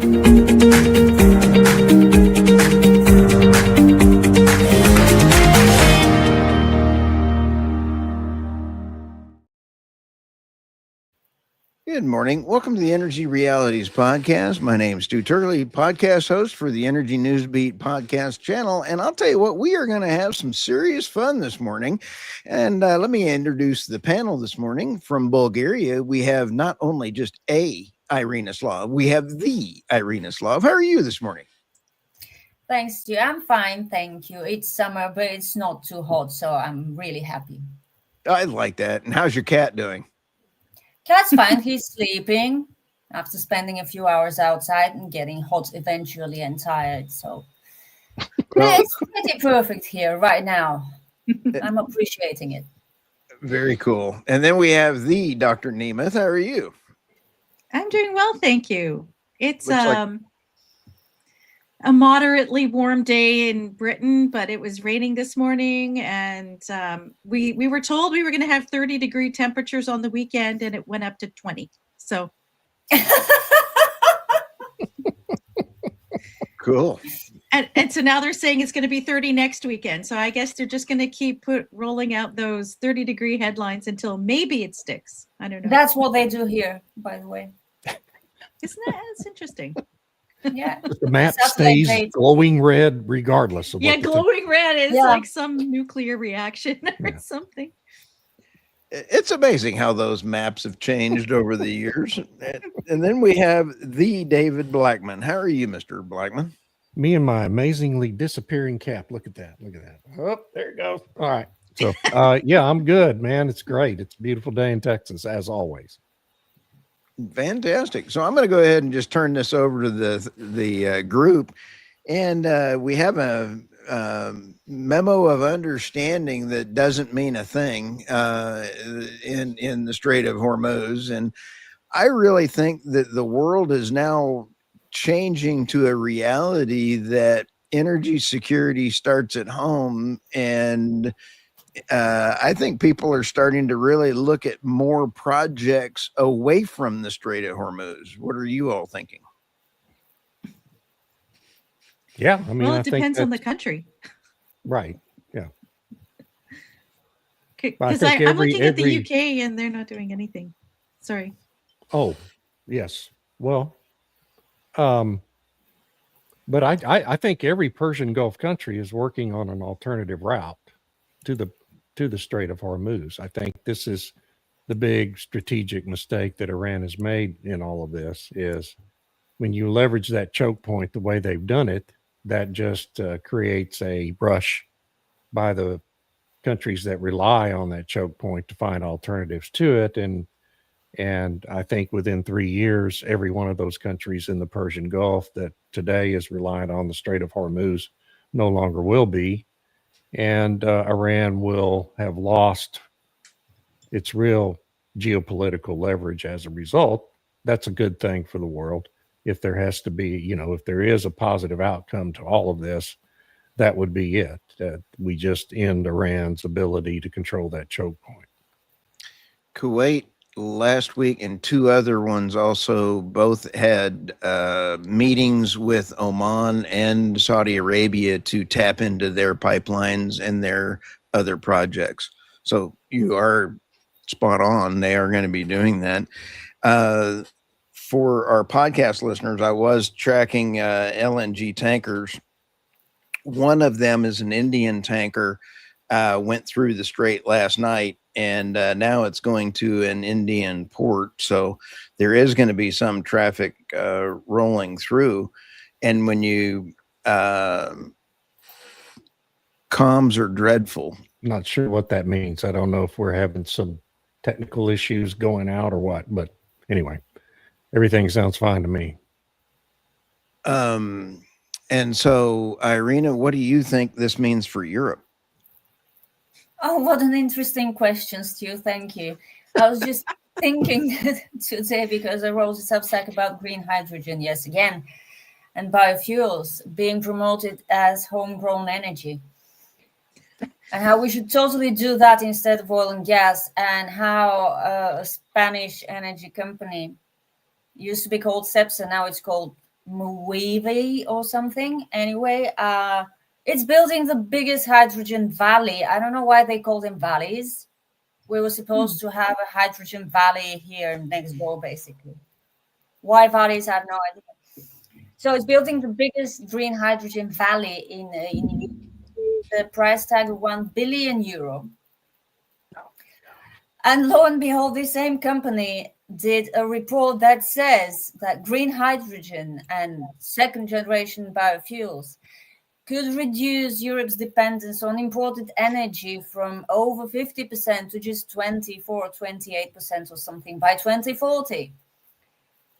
Good morning. Welcome to the Energy Realities Podcast. My name is Stu Turley, podcast host for the Energy Newsbeat podcast channel. And I'll tell you what, we are going to have some serious fun this morning. And let me introduce the panel this morning. From Bulgaria, we have not only just a Irina Slav, we have the Irina Slav. How are you this morning? Thanks, Stu. I'm fine, thank you. It's summer, but it's not too hot, so I'm really happy. I like that. And how's your cat doing? Cat's fine. He's sleeping after spending a few hours outside and getting hot eventually and tired. So it's pretty perfect here right now. I'm appreciating it. Very cool. And then we have the Dr. Nemeth. How are you? I'm doing well, thank you. It's a moderately warm day in Britain, but it was raining this morning, and we were told we were going to have 30-degree temperatures on the weekend, and it went up to 20. So cool. And so now they're saying it's going to be 30 next weekend. So I guess they're just going to keep rolling out those 30-degree headlines until maybe it sticks. I don't know. That's what they do here, by the way. Isn't that? That's interesting. Yeah. The map stays glowing red regardless of what glowing red is like some nuclear reaction or something. It's amazing how those maps have changed over the years. And then we have the David Blackmon. How are you, Mr. Blackmon? Me and my amazingly disappearing cap. Look at that. Look at that. Oh, there it goes. All right. So, yeah, I'm good, man. It's great. It's a beautiful day in Texas, as always. Fantastic. So I'm going to go ahead and just turn this over to the group. And we have a memo of understanding that doesn't mean a thing in the Strait of Hormuz. And I really think that the world is now changing to a reality that energy security starts at home. And I think people are starting to really look at more projects away from the Strait of Hormuz. What are you all thinking? Yeah, I mean, well, it depends on the country. Right. Yeah. Because I'm looking at the UK and they're not doing anything. Sorry. Oh, yes. Well, but I think every Persian Gulf country is working on an alternative route to the Strait of Hormuz. I think this is the big strategic mistake that Iran has made in all of this is when you leverage that choke point the way they've done it, that just creates a rush by the countries that rely on that choke point to find alternatives to it. And I think within 3 years, every one of those countries in the Persian Gulf that today is reliant on the Strait of Hormuz no longer will be. And Iran will have lost its real geopolitical leverage as a result. That's a good thing for the world. If there has to be, if there is a positive outcome to all of this, that would be it. We just end Iran's ability to control that choke point. Kuwait last week and two other ones also both had meetings with Oman and Saudi Arabia to tap into their pipelines and their other projects. So you are spot on. They are going to be doing that. For our podcast listeners, I was tracking LNG tankers. One of them is an Indian tanker, went through the strait last night, and now it's going to an Indian port. So there is going to be some traffic rolling through. And when you comms are dreadful. Not sure what that means. I don't know if we're having some technical issues going out or what, but anyway, everything sounds fine to me. And so, Irina, what do you think this means for Europe? Oh, what an interesting question, Stu. Thank you. I was just thinking today because I wrote a Substack about green hydrogen, yes, again, and biofuels being promoted as homegrown energy. And how we should totally do that instead of oil and gas, and how a Spanish energy company used to be called Cepsa, now it's called Muivi or something. Anyway, it's building the biggest hydrogen valley. I don't know why they call them valleys. We were supposed to have a hydrogen valley here next door, basically. Why valleys? I have no idea. So it's building the biggest green hydrogen valley in the price tag of €1 billion. And lo and behold, this same company did a report that says that green hydrogen and second generation biofuels could reduce Europe's dependence on imported energy from over 50% to just 24 or 28% or something by 2040.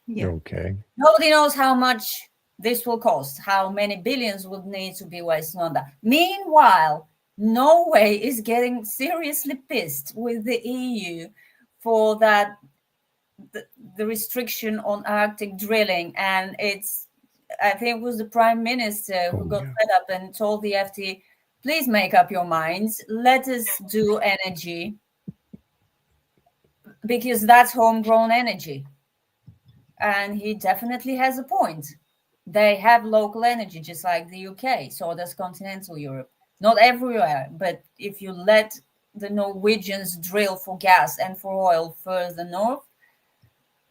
Yeah. Okay. Nobody knows how much this will cost, how many billions would need to be wasted on that. Meanwhile, Norway is getting seriously pissed with the EU for that, the restriction on Arctic drilling. And I think it was the Prime Minister who got fed up and told the FT, please make up your minds. Let us do energy because that's homegrown energy. And he definitely has a point. They have local energy, just like the UK. So does continental Europe. Not everywhere, but if you let the Norwegians drill for gas and for oil further north,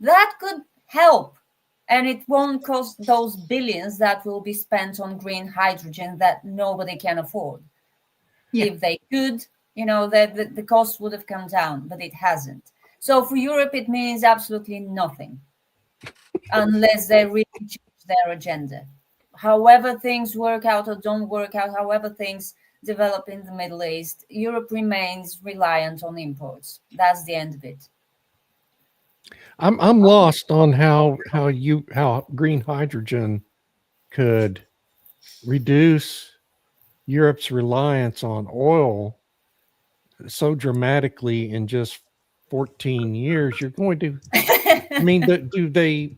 that could help. And it won't cost those billions that will be spent on green hydrogen that nobody can afford. Yeah. If they could, the cost would have come down, but it hasn't. So for Europe, it means absolutely nothing unless they really change their agenda. However things work out or don't work out, however things develop in the Middle East, Europe remains reliant on imports. That's the end of it. I'm lost on how green hydrogen could reduce Europe's reliance on oil so dramatically in just 14 years. You're going to, I mean, do they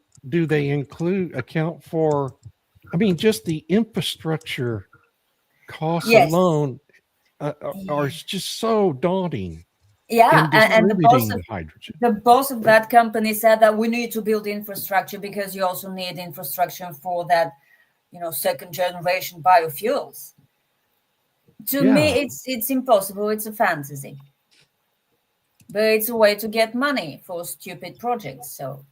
account for, I mean, just the infrastructure costs alone are just so daunting. Yeah, and the boss of that company said that we need to build infrastructure because you also need infrastructure for that, second generation biofuels. To me, it's impossible. It's a fantasy, but it's a way to get money for stupid projects. So.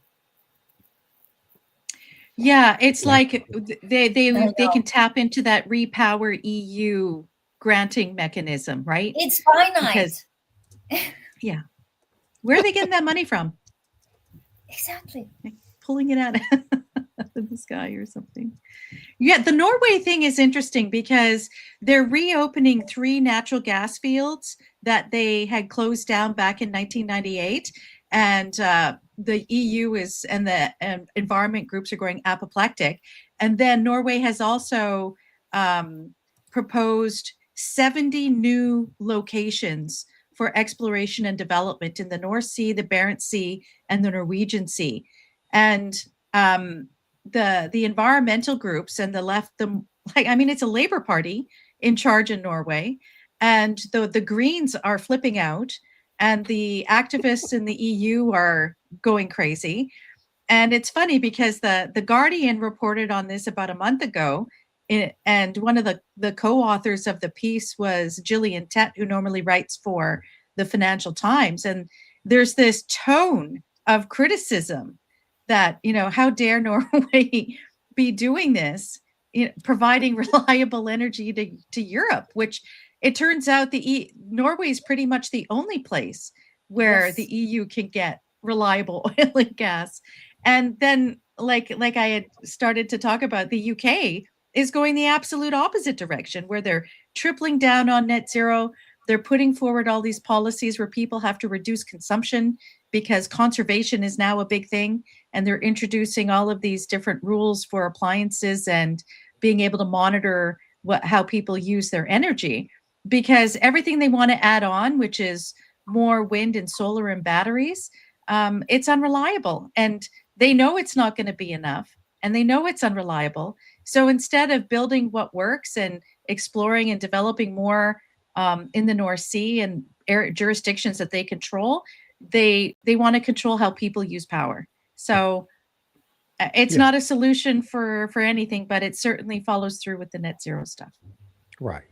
Yeah, it's like they can tap into that Repower EU granting mechanism, right? It's finite. Because, yeah. Where are they getting that money from? Exactly. Pulling it out of the sky or something. Yeah, the Norway thing is interesting because they're reopening 3 natural gas fields that they had closed down back in 1998. And the EU and the environment groups are going apoplectic. And then Norway has also proposed 70 new locations for exploration and development in the North Sea, the Barents Sea, and the Norwegian Sea. And the environmental groups and the left, it's a Labour Party in charge in Norway. And the Greens are flipping out. And the activists in the EU are going crazy. And it's funny because the Guardian reported on this about a month ago. And one of the co-authors of the piece was Gillian Tett, who normally writes for the Financial Times. And there's this tone of criticism that, how dare Norway be doing this, providing reliable energy to Europe, which it turns out Norway is pretty much the only place where the EU can get reliable oil and gas. And then, like I had started to talk about, the UK is going the absolute opposite direction, where they're tripling down on net zero. They're putting forward all these policies where people have to reduce consumption because conservation is now a big thing. And they're introducing all of these different rules for appliances and being able to monitor how people use their energy, because everything they want to add on, which is more wind and solar and batteries, it's unreliable. And they know it's not going to be enough. And they know it's unreliable. So instead of building what works and exploring and developing more in the North Sea and jurisdictions that they control, they want to control how people use power. So It's Yeah. not a solution for anything, but it certainly follows through with the net zero stuff. Right.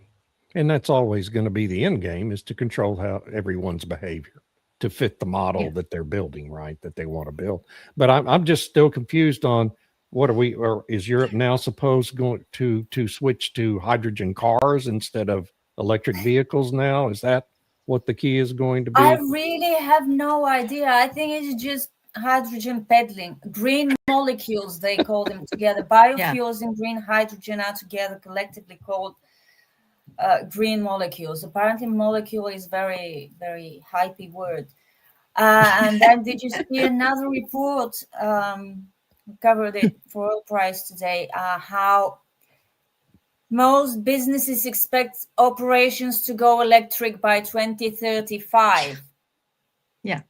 And that's always going to be the end game, is to control how everyone's behavior to fit the model Yeah. that they're building, right? That they want to build. But I'm just still confused on what are we, or is Europe now supposed going to switch to hydrogen cars instead of electric vehicles now? Is that what the key is going to I be? really have no idea. I think it's just hydrogen peddling. Green molecules, they call them together. Biofuels and green hydrogen are together collectively called green molecules. Apparently, molecule is very, very hypey word. And then did you see another report? Covered it for oil price today. How most businesses expect operations to go electric by 2035. Yeah.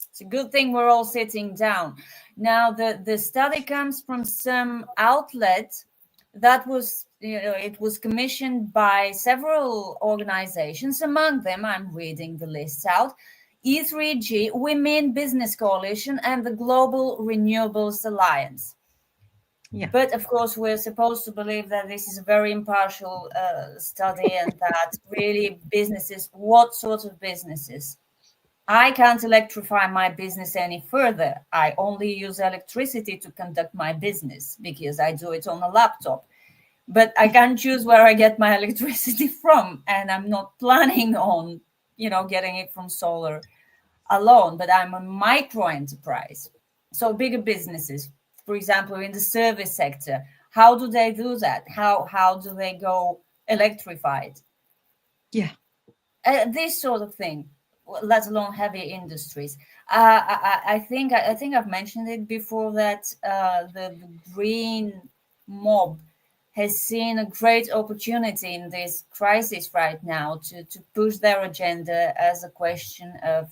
It's a good thing we're all sitting down. Now, the study comes from some outlet that was, it was commissioned by several organizations. Among them, I'm reading the list out: E3G, Women Business Coalition, and the Global Renewables Alliance. Yeah. But of course, we're supposed to believe that this is a very impartial study, and that really businesses, what sort of businesses? I can't electrify my business any further. I only use electricity to conduct my business because I do it on a laptop. But I can't choose where I get my electricity from. And I'm not planning on, getting it from solar alone. But I'm a micro enterprise. So bigger businesses, for example, in the service sector, how do they do that? How do they go electrified? Yeah. This sort of thing, let alone heavy industries. I think I've mentioned it before that the green mob has seen a great opportunity in this crisis right now to push their agenda as a question of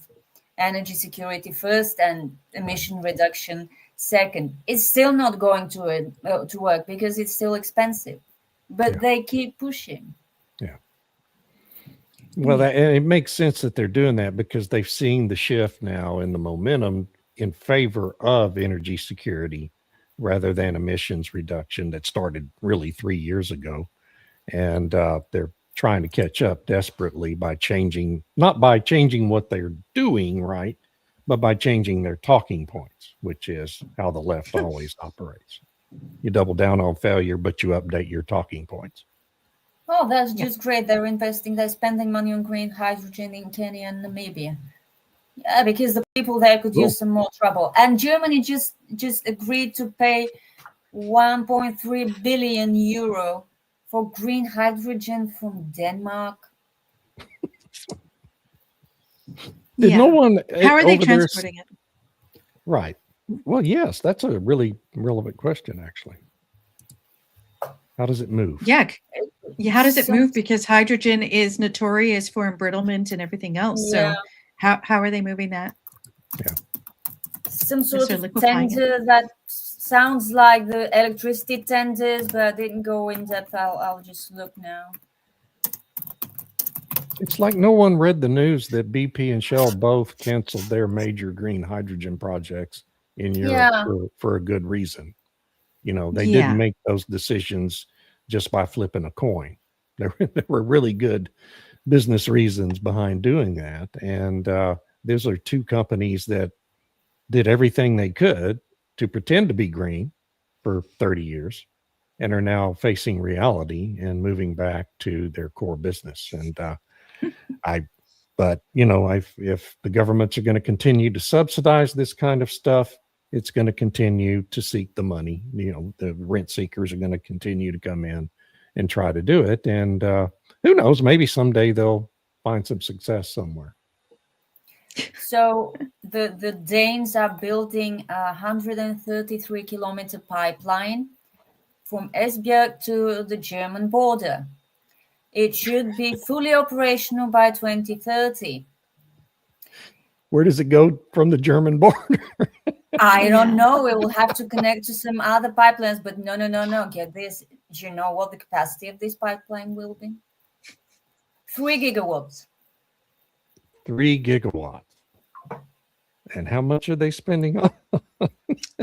energy security first and emission reduction second. It's still not going to work because it's still expensive, but they keep pushing. Yeah. Well, and it makes sense that they're doing that because they've seen the shift now in the momentum in favor of energy security rather than emissions reduction that started really 3 years ago. And they're trying to catch up desperately by not by changing what they're doing, right, but by changing their talking points, which is how the left always operates. You double down on failure, but you update your talking points. Oh, that's just great. They're spending money on green hydrogen in Kenya and Namibia. Yeah, because the people there could use some more trouble. And Germany just agreed to pay 1.3 billion euro for green hydrogen from Denmark. Did no one? How are they transporting it? Right. Well, yes, that's a really relevant question, actually. How does it move? Yeah. How does it move? Because hydrogen is notorious for embrittlement and everything else. Yeah. So how are they moving that? Yeah. Some sort of tender that sounds like the electricity tenders, but I didn't go in depth. I'll just look now. It's like no one read the news that BP and Shell both canceled their major green hydrogen projects in Europe for a good reason. They didn't make those decisions just by flipping a coin. There were really good business reasons behind doing that. And those are two companies that did everything they could to pretend to be green for 30 years and are now facing reality and moving back to their core business. And if the governments are going to continue to subsidize this kind of stuff, it's going to continue to seek the money. The rent seekers are going to continue to come in and try to do it. And who knows, maybe someday they'll find some success somewhere. So the Danes are building a 133-kilometer pipeline from Esbjerg to the German border. It should be fully operational by 2030. Where does it go from the German border? I don't know. We will have to connect to some other pipelines, but no. Get this. Do you know what the capacity of this pipeline will be? 3 gigawatts. 3 gigawatts. And how much are they spending on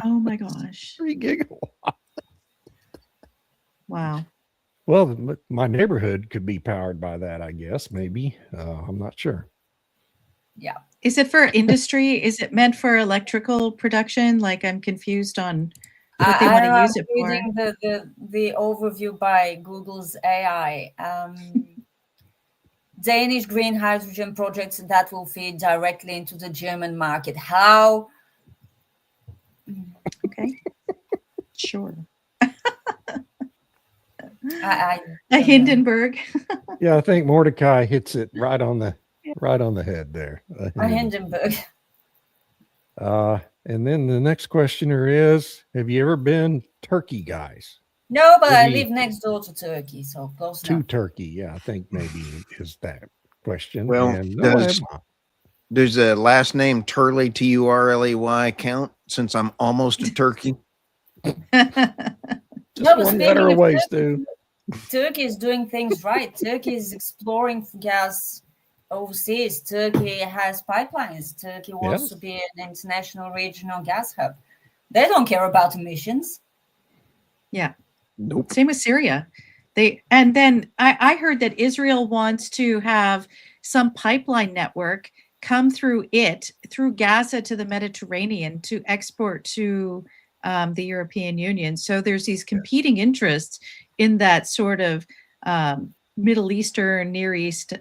Oh my gosh. 3 gigawatts? Wow. Well, my neighborhood could be powered by that, I guess, maybe. I'm not sure. Yeah. Is it for industry? Is it meant for electrical production? Like, I'm confused on what they want to use it for. Reading the overview by Google's AI. Danish green hydrogen projects that will feed directly into the German market. How? Okay. Sure. I A don't know. Hindenburg. Yeah, I think Mordecai hits it right on the head there. A Hindenburg. And then the next questioner is, have you ever been Turkey, guys? No, but I Maybe live next door to Turkey, so close To enough. Turkey. Yeah, I think maybe is that question. Well, And no, I have not. Does the last name Turley, Turley, count since I'm almost a turkey? Just No, but one letter speaking of away, Turkey, Stu. Turkey is doing things right. Turkey is exploring gas overseas. Turkey has pipelines. Turkey wants Yes. to be an international regional gas hub. They don't care about emissions. Yeah. Nope. Same with Syria. And then I heard that Israel wants to have some pipeline network come through Gaza to the Mediterranean to export to the European Union. So there's these competing interests in that sort of Middle Eastern, Near East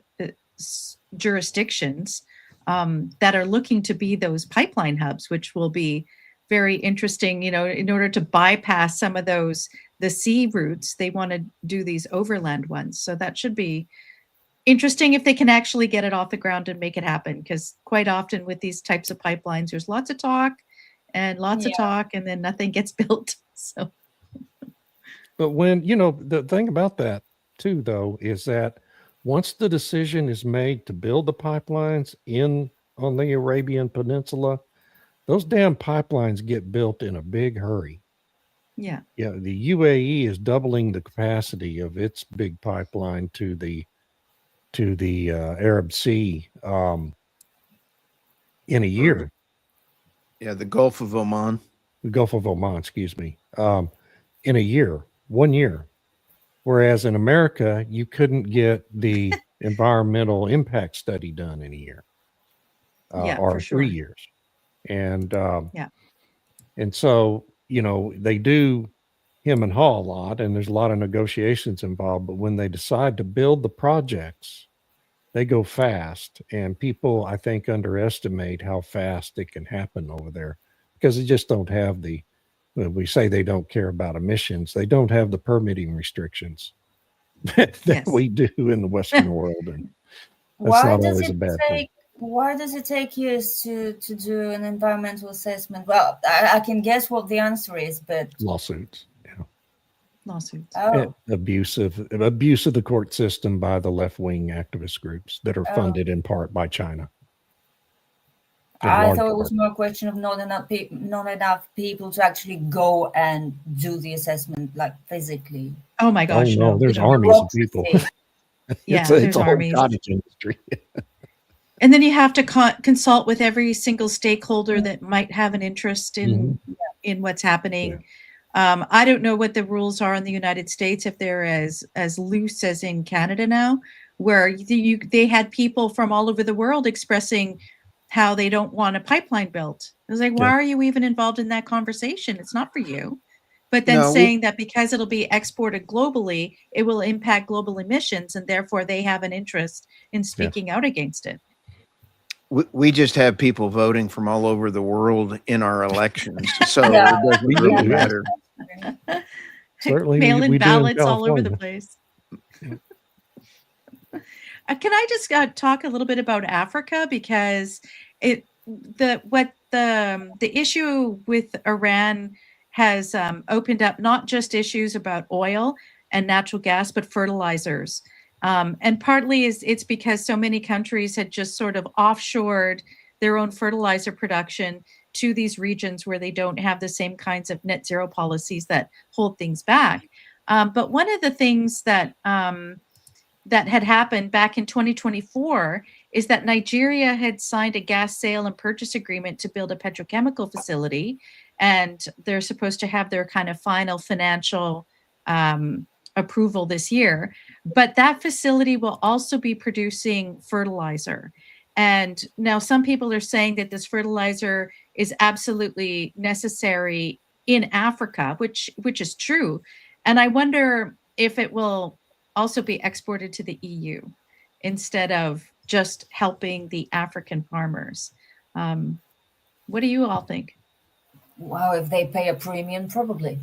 jurisdictions that are looking to be those pipeline hubs, which will be very interesting. You know, in order to bypass some of the sea routes, they want to do these overland ones. So that should be interesting if they can actually get it off the ground and make it happen. Because quite often with these types of pipelines, there's lots of talk and then nothing gets built. So, But when, the thing about that too, though, is that once the decision is made to build the pipelines on the Arabian Peninsula, those damn pipelines get built in a big hurry. yeah. Yeah, the UAE is doubling the capacity of its big pipeline to the Arab Sea in a year. Yeah, the Gulf of Oman. The Gulf of Oman, excuse me, in a year, 1 year. Whereas in America, you couldn't get the environmental impact study done in a year or for sure. 3 years. And Yeah. And so, they do hem and haw a lot, and there's a lot of negotiations involved. But when they decide to build the projects, they go fast. And people, I think, underestimate how fast it can happen over there because they just don't have we say they don't care about emissions. They don't have the permitting restrictions that Yes. we do in the Western world. And that's not always a bad thing. Why does it take years to do an environmental assessment? Well, I can guess what the answer is, but Lawsuits. Yeah. Lawsuits. oh, Abuse of the court system by the left-wing activist groups that are funded in part by China. I thought it was more a question of not enough people to actually go and do the assessment, like physically. Oh my gosh. Oh, no, there's armies of people. Yeah, it's a whole armies. cottage industry. And then you have to consult with every single stakeholder that might have an interest in what's happening. Yeah. I don't know what the rules are in the United States, if they're as loose as in Canada now, where they had people from all over the world expressing how they don't want a pipeline built. I was like, why are you even involved in that conversation? It's not for you. But then saying that because it'll be exported globally, it will impact global emissions, and therefore they have an interest in speaking out against it. We just have people voting from all over the world in our elections, so it doesn't really matter. Certainly, mail-in ballots all over the place. Can I just talk a little bit about Africa, because the issue with Iran has opened up not just issues about oil and natural gas, but fertilizers. And partly it's because so many countries had just sort of offshored their own fertilizer production to these regions where they don't have the same kinds of net zero policies that hold things back. But one of the things that had happened back in 2024 is that Nigeria had signed a gas sale and purchase agreement to build a petrochemical facility, and they're supposed to have their kind of final financial approval this year. But that facility will also be producing fertilizer. And now some people are saying that this fertilizer is absolutely necessary in Africa, which is true. And I wonder if it will also be exported to the EU instead of just helping the African farmers. What do you all think? Wow, if they pay a premium, probably.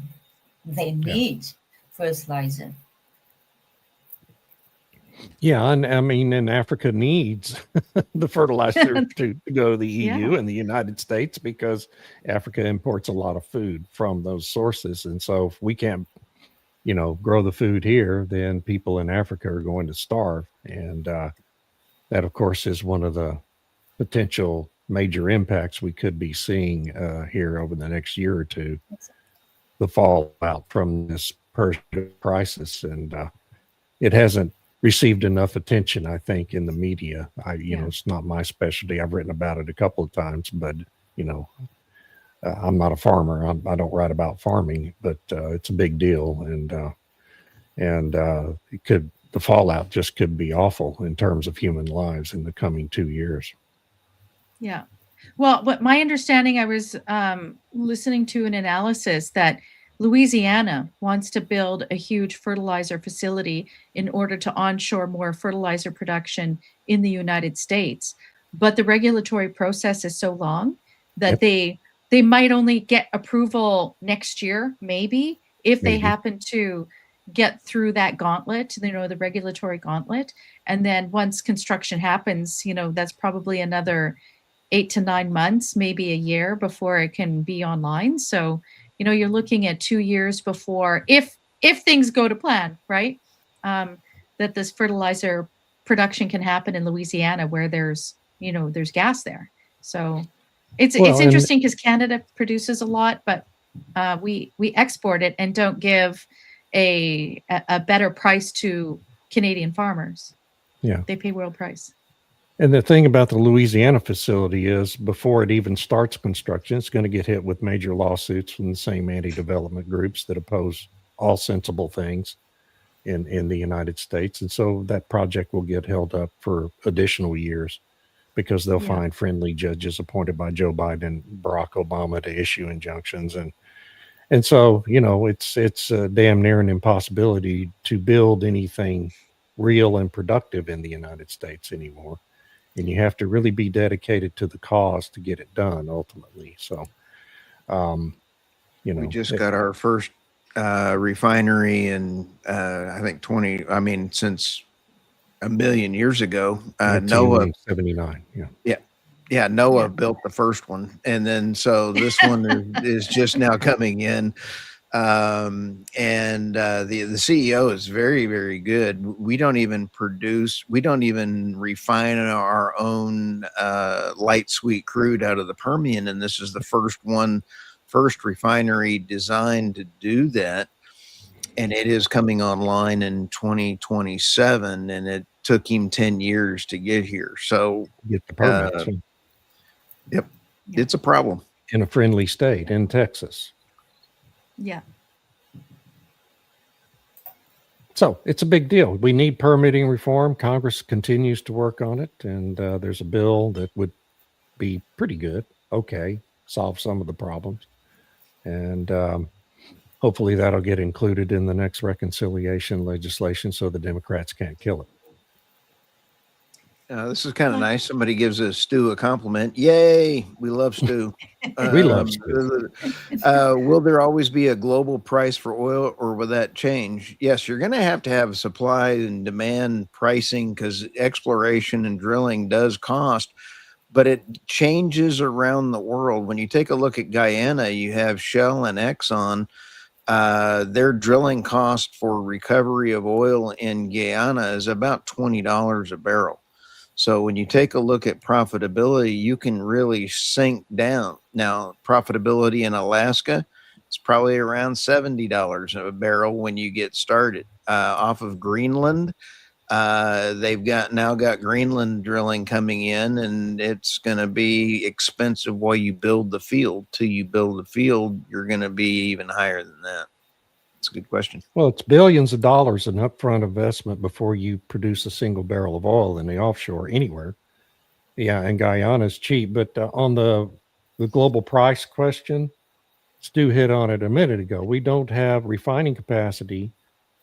They need fertilizer. Yeah, and I mean, and Africa needs the fertilizer to go to the EU and the United States, because Africa imports a lot of food from those sources. And so if we can't, grow the food here, then people in Africa are going to starve. And that, of course, is one of the potential major impacts we could be seeing here over the next year or two, the fallout from this Persian crisis. And it hasn't received enough attention, I think, in the media. It's not my specialty. I've written about it a couple of times, but I'm not a farmer. I don't write about farming, but it's a big deal, and the fallout just could be awful in terms of human lives in the coming 2 years. Yeah. Well, what my understanding, I was listening to an analysis that Louisiana wants to build a huge fertilizer facility in order to onshore more fertilizer production in the United States. But the regulatory process is so long that they might only get approval next year, maybe, if they happen to get through that gauntlet, the regulatory gauntlet. And then once construction happens, that's probably another 8 to 9 months, maybe a year before it can be online. So you're looking at 2 years before, if things go to plan, right? That this fertilizer production can happen in Louisiana, where there's gas there. So it's interesting because Canada produces a lot, but we export it and don't give a better price to Canadian farmers. Yeah, they pay world price. And the thing about the Louisiana facility is, before it even starts construction, it's going to get hit with major lawsuits from the same anti-development groups that oppose all sensible things in the United States. And so that project will get held up for additional years, because they'll find friendly judges appointed by Joe Biden and Barack Obama to issue injunctions. And so, it's damn near an impossibility to build anything real and productive in the United States anymore. And you have to really be dedicated to the cause to get it done ultimately. So, we just got our first refinery in, I think since a million years ago. Noah 79. Yeah. Noah built the first one. And then, so this one is just now coming in. The CEO is very, very good. We don't even refine our own light sweet crude out of the Permian. And this is the first refinery designed to do that. And it is coming online in 2027. And it took him 10 years to get here. So get the permits. It's a problem. In a friendly state in Texas. Yeah. So it's a big deal. We need permitting reform. Congress continues to work on it. And there's a bill that would be pretty good. Okay. Solve some of the problems. And hopefully that'll get included in the next reconciliation legislation so the Democrats can't kill it. This is kind of nice. Somebody gives Stu a compliment. Yay. We love Stu. We love Stu. Will there always be a global price for oil, or will that change? Yes, you're going to have supply and demand pricing, because exploration and drilling does cost, but it changes around the world. When you take a look at Guyana, you have Shell and Exxon. Their drilling cost for recovery of oil in Guyana is about $20 a barrel. So when you take a look at profitability, you can really sink down. Now, profitability in Alaska, it's probably around $70 a barrel when you get started. Off of Greenland, They've now got Greenland drilling coming in, and it's going to be expensive while you build the field. Till you build the field, you're going to be even higher than that. It's a good question. Well, it's billions of dollars in upfront investment before you produce a single barrel of oil in the offshore anywhere. Yeah, and Guyana's cheap. But on the global price question, Stu hit on it a minute ago. We don't have refining capacity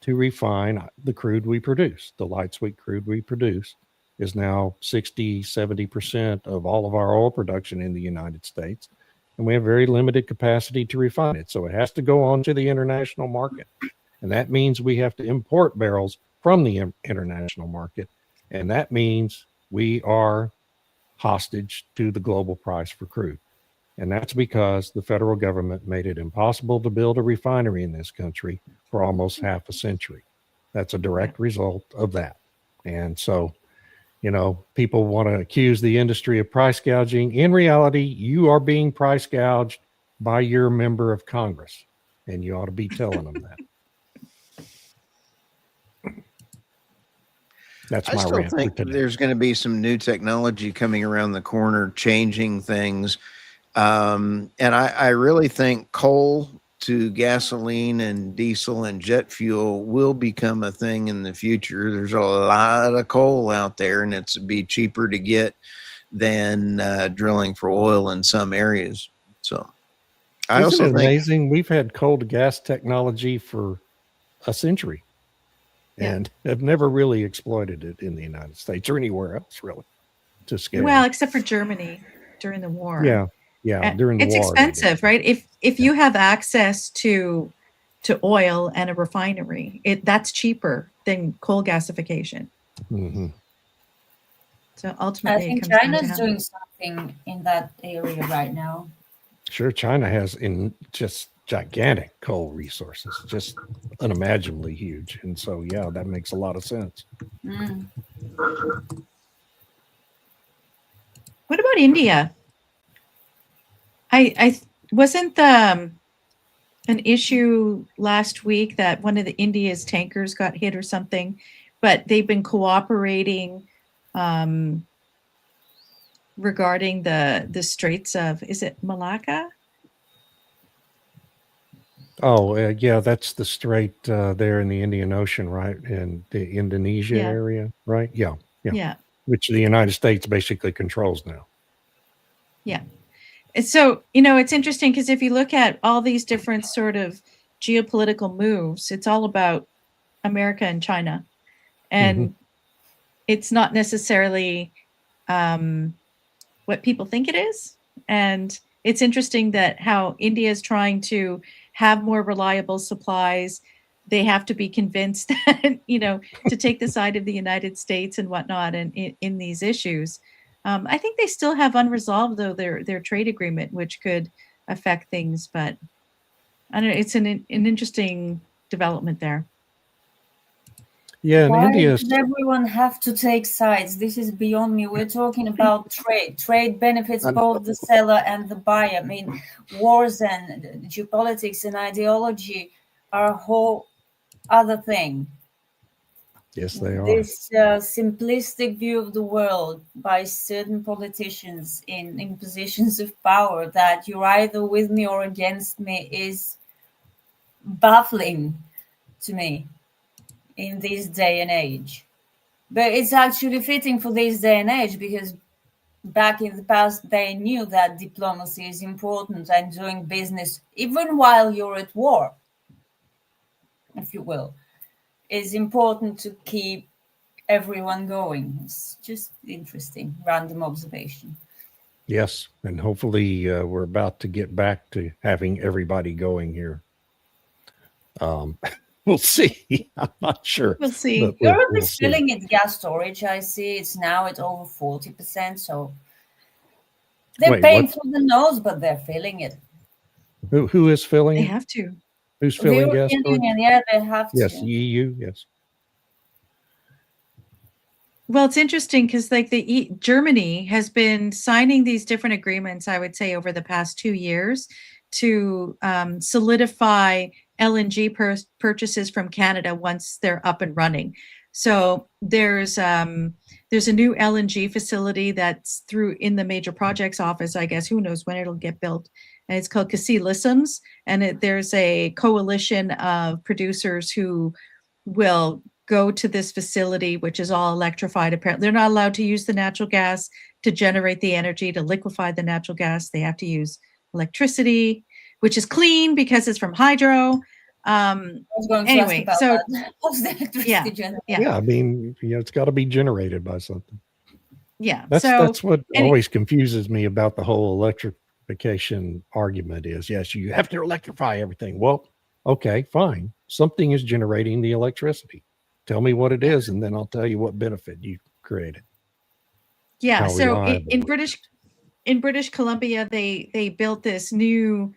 to refine the crude we produce. The light sweet crude we produce is now 60, 70% of all of our oil production in the United States. And we have very limited capacity to refine it. So it has to go on to the international market. And that means we have to import barrels from the international market. And that means we are hostage to the global price for crude. And that's because the federal government made it impossible to build a refinery in this country for almost half a century. That's a direct result of that. And so, people want to accuse the industry of price gouging. In reality, you are being price gouged by your member of Congress, and you ought to be telling them that. That's I my still rant. think there's going to be some new technology coming around the corner, changing things. And I really think coal to gasoline and diesel and jet fuel will become a thing in the future. There's a lot of coal out there, and it's be cheaper to get than drilling for oil in some areas. So I Isn't also it think amazing? We've had coal to gas technology for a century and have never really exploited it in the United States or anywhere else, really, to scale. Well, except for Germany during the war. Yeah, during the it's war. expensive, right? If you have access to oil and a refinery, that's cheaper than coal gasification. Mm-hmm. So ultimately, I think China's doing something in that area right now. Sure, China has just gigantic coal resources, just unimaginably huge, and so that makes a lot of sense. What about India? I wasn't an issue last week that one of the India's tankers got hit or something, but they've been cooperating regarding the Straits of, is it Malacca? Oh, that's the strait there in the Indian Ocean, right? In the Indonesia area, right? Yeah. Which the United States basically controls now. Yeah. So, it's interesting because if you look at all these different sort of geopolitical moves, it's all about America and China. And it's not necessarily what people think it is. And it's interesting that how India is trying to have more reliable supplies. They have to be convinced that, to take the side of the United States and whatnot and in these issues. I think they still have unresolved, though, their trade agreement, which could affect things. But I don't know. It's an interesting development there. Yeah, and Why India. does everyone have to take sides? This is beyond me. We're talking about trade. Trade benefits both the seller and the buyer. I mean, wars and geopolitics and ideology are a whole other thing. Yes, they are. This simplistic view of the world by certain politicians in positions of power that you're either with me or against me is baffling to me in this day and age. But it's actually fitting for this day and age because back in the past, they knew that diplomacy is important and doing business, even while you're at war, if you will, is important to keep everyone going. It's just interesting, random observation. Yes, and hopefully we're about to get back to having everybody going here. We'll see. I'm not sure. We'll see. Europe is filling its gas storage. I see it's now at over 40%. So they're paying through the nose, but they're filling it. Who is filling? They have to. Who's filling gas storage? Union, yeah, they have to. Yes, EU. Yes. Well, it's interesting because Germany has been signing these different agreements, I would say, over the past 2 years to solidify LNG purchases from Canada once they're up and running. So there's a new LNG facility that's through in the major projects office. I guess who knows when it'll get built. And it's called Lisums, and there's a coalition of producers who will go to this facility, which is all electrified. Apparently, they're not allowed to use the natural gas to generate the energy to liquefy the natural gas. They have to use electricity, which is clean because it's from hydro. Anyway, so yeah. I mean, it's got to be generated by something. Yeah, that's what always confuses me about the whole electrification argument is, yes, you have to electrify everything. Well, okay, fine. Something is generating the electricity. Tell me what it is, and then I'll tell you what benefit you created. Yeah, so in British Columbia, they built this new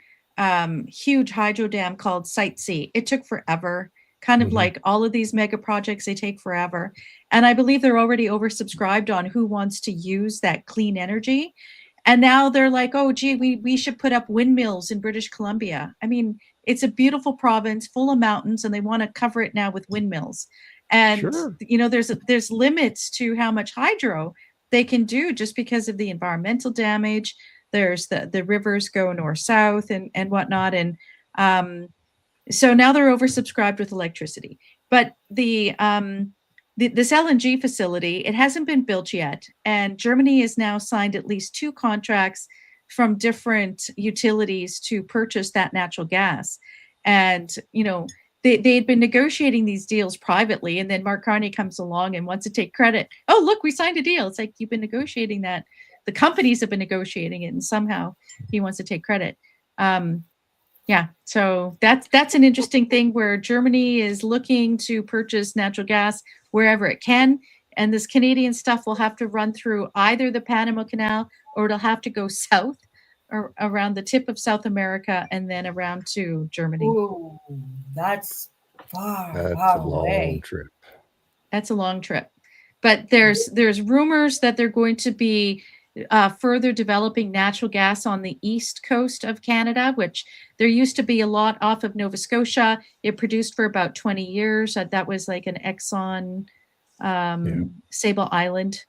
huge hydro dam called Site C. It took forever, kind of like all of these mega projects, they take forever. And I believe they're already oversubscribed on who wants to use that clean energy. And now they're like, oh, gee, we should put up windmills in British Columbia. I mean, it's a beautiful province full of mountains, and they want to cover it now with windmills. And, there's limits to how much hydro they can do just because of the environmental damage. There's the rivers go north-south and whatnot. And so now they're oversubscribed with electricity. But this LNG facility, it hasn't been built yet. And Germany has now signed at least 2 contracts from different utilities to purchase that natural gas. And, they had been negotiating these deals privately. And then Mark Carney comes along and wants to take credit. Oh, look, we signed a deal. It's like, you've been negotiating that. The companies have been negotiating it, and somehow he wants to take credit. So that's an interesting thing where Germany is looking to purchase natural gas wherever it can. And this Canadian stuff will have to run through either the Panama Canal, or it'll have to go south or around the tip of South America and then around to Germany. Ooh, that's far away. Trip. That's a long trip. But there's rumors that they're going to be further developing natural gas on the east coast of Canada, which there used to be a lot off of Nova Scotia. It produced for about 20 years. That was like an Exxon Sable Island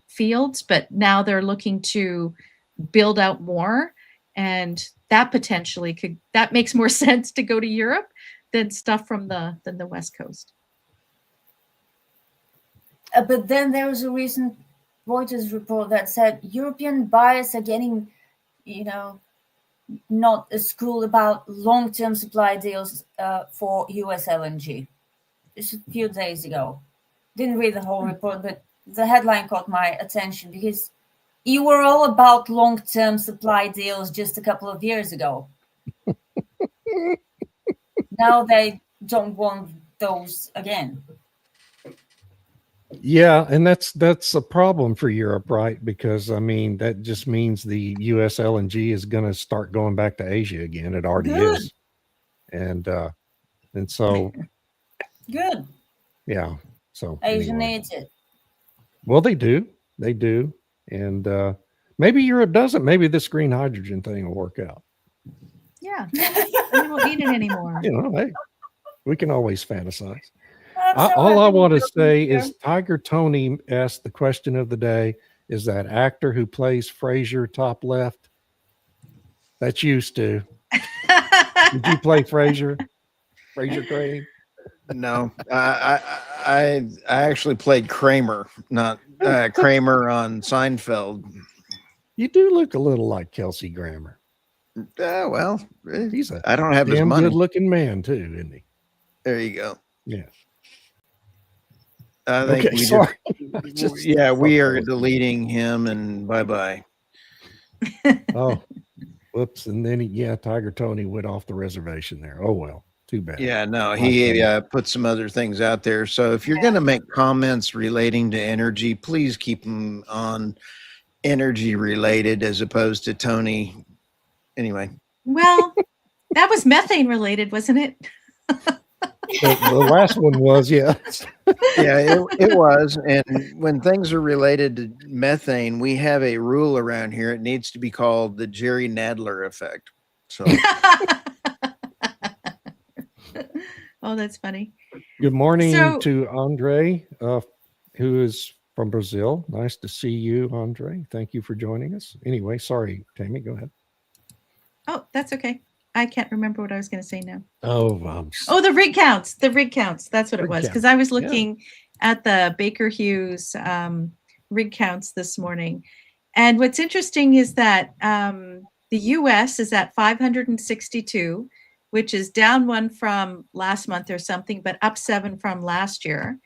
fields, but now they're looking to build out more, and that potentially that makes more sense to go to Europe than stuff from the West Coast. But then there was a recent Reuters report that said European buyers are getting, not as cool about long-term supply deals for US LNG. Just a few days ago. Didn't read the whole report, but the headline caught my attention because you were all about long-term supply deals just a couple of years ago. Now they don't want those again. Yeah, and that's a problem for Europe, right? Because I mean, that just means the US LNG is going to start going back to Asia again. It already is, and so good. Yeah, so Asia needs it. Well, they do, and maybe Europe doesn't. Maybe this green hydrogen thing will work out. Yeah, we won't need it anymore. Hey, we can always fantasize. All I want to say is Tiger Tony asked the question of the day: is that actor who plays Frasier top left? That's you, Stu. Did you play Frasier? Frasier Crane? No, I actually played Kramer, not Kramer on Seinfeld. You do look a little like Kelsey Grammer. Well, he's I don't have his money. Good-looking man too, isn't he? There you go. Yes. I think we are deleting him, and bye. Oh, whoops! And then Tiger Tony went off the reservation there. Oh well, too bad. Yeah, no, he put some other things out there. So if you're going to make comments relating to energy, please keep them on energy related as opposed to Tony. Anyway. Well, that was methane related, wasn't it? The last one was, yeah. Yeah, it was. And when things are related to methane, we have a rule around here. It needs to be called the Jerry Nadler effect. So. Oh, that's funny. Good morning So- to Andre, who is from Brazil. Nice to see you, Andre. Thank you for joining us. Anyway, sorry, Tammy, go ahead. Oh, that's okay. I can't remember what I was going to say now. Oh, Oh, the rig counts. The rig counts. That's what it Rig was. count. Because I was Yeah. looking at the Baker Hughes rig counts this morning. And what's interesting is that the US is at 562, which is down 1 from last month or something, but up 7 from last year.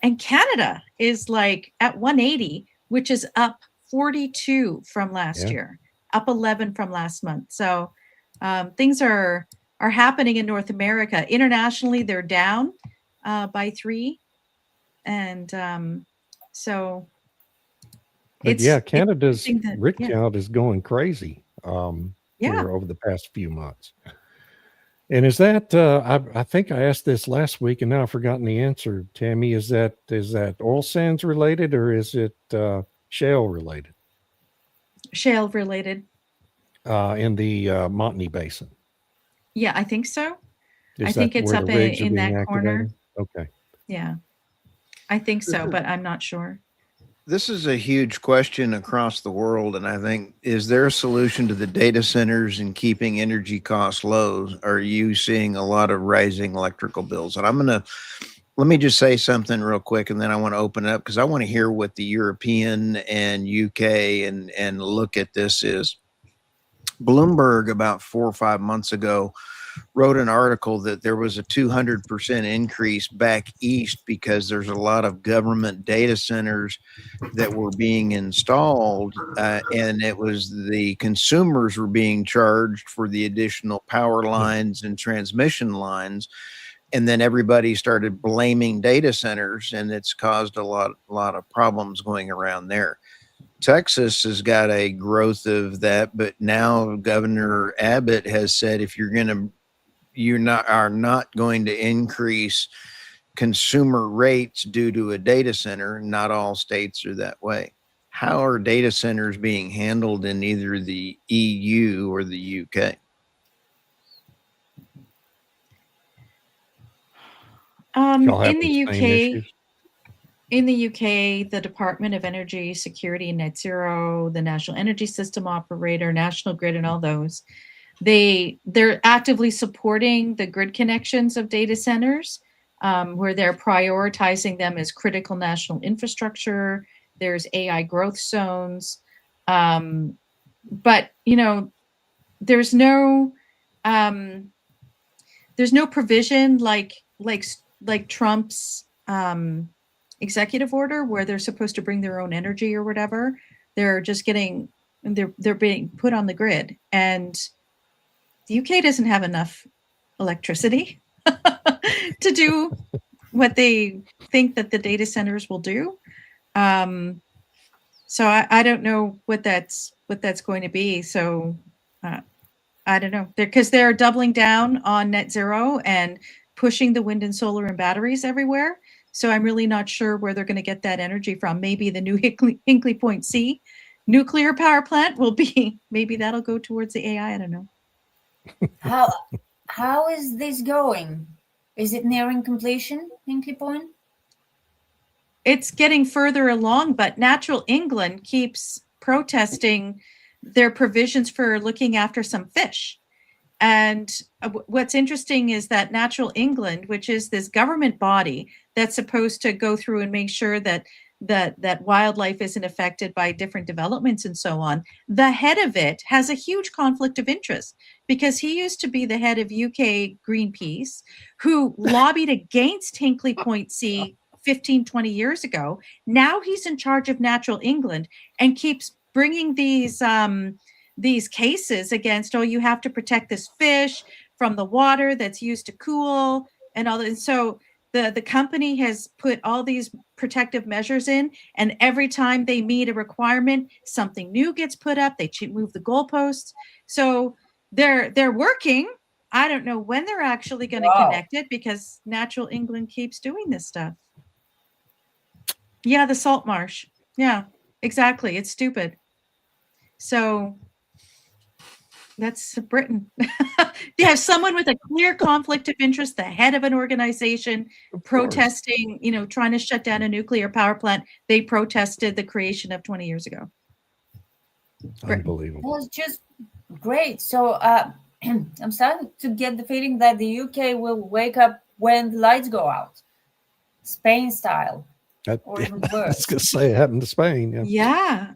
And Canada is like at 180, which is up 42 from last year, up 11 from last month. So things are happening in North America. Internationally, they're down by 3. And so but it's yeah, Canada's that- rig yeah. count is going crazy here over the past few months. And is that I think I asked this last week and now I've forgotten the answer, Tammy. Is that oil sands related or is it shale related? Shale related. In the Montney Basin. Yeah, I think so. Is I think that it's where up the rigs are in being that corner. activated? Okay. Yeah, I think so, but I'm not sure. This is a huge question across the world, and I think, is there a solution to the data centers and keeping energy costs low? Are you seeing a lot of rising electrical bills? And let me just say something real quick, and then I want to open it up because I want to hear what the European and UK and look at this is. Bloomberg about 4 or 5 months ago wrote an article that there was a 200% increase back east because there's a lot of government data centers that were being installed, and it was the consumers were being charged for the additional power lines and transmission lines, and then everybody started blaming data centers, and it's caused a lot of problems going around there. Texas has got a growth of that, but now Governor Abbott has said if you're not going to increase consumer rates due to a data center. Not all states are that way. How are data centers being handled in either the EU or the UK? Y'all have In the the same UK, issues? in the UK, the Department of Energy, Security and Net Zero, the National Energy System Operator, National Grid, and all those, they're actively supporting the grid connections of data centers, where they're prioritizing them as critical national infrastructure. There's AI growth zones, but there's no provision like Trump's executive order where they're supposed to bring their own energy or whatever. They're just they're being put on the grid, and the UK doesn't have enough electricity to do what they think that the data centers will do. So I don't know what that's going to be. So I don't know, because they're doubling down on net zero and pushing the wind and solar and batteries everywhere. So I'm really not sure where they're going to get that energy from. Maybe the new Hinkley Point C nuclear power plant will be, maybe that'll go towards the AI. I don't know. How is this going? Is it nearing completion, Hinkley Point? It's getting further along, but Natural England keeps protesting their provisions for looking after some fish. And what's interesting is that Natural England, which is this government body that's supposed to go through and make sure that wildlife isn't affected by different developments and so on, the head of it has a huge conflict of interest because he used to be the head of UK Greenpeace, who lobbied against Hinkley Point C 15, 20 years ago. Now he's in charge of Natural England and keeps bringing these cases against, you have to protect this fish from the water that's used to cool and all that. And so the company has put all these protective measures in, and every time they meet a requirement, something new gets put up. They move the goalposts. So they're working. I don't know when they're actually going to connect it because Natural England keeps doing this stuff. Yeah, the salt marsh. Yeah, exactly. It's stupid. So That's Britain. They have someone with a clear conflict of interest, the head of an organization, protesting, trying to shut down a nuclear power plant. They protested the creation of 20 years ago. Unbelievable. It was just great. So I'm starting to get the feeling that the UK will wake up when the lights go out, Spain style, or even I was worse. going to say it happened to Spain. Yeah.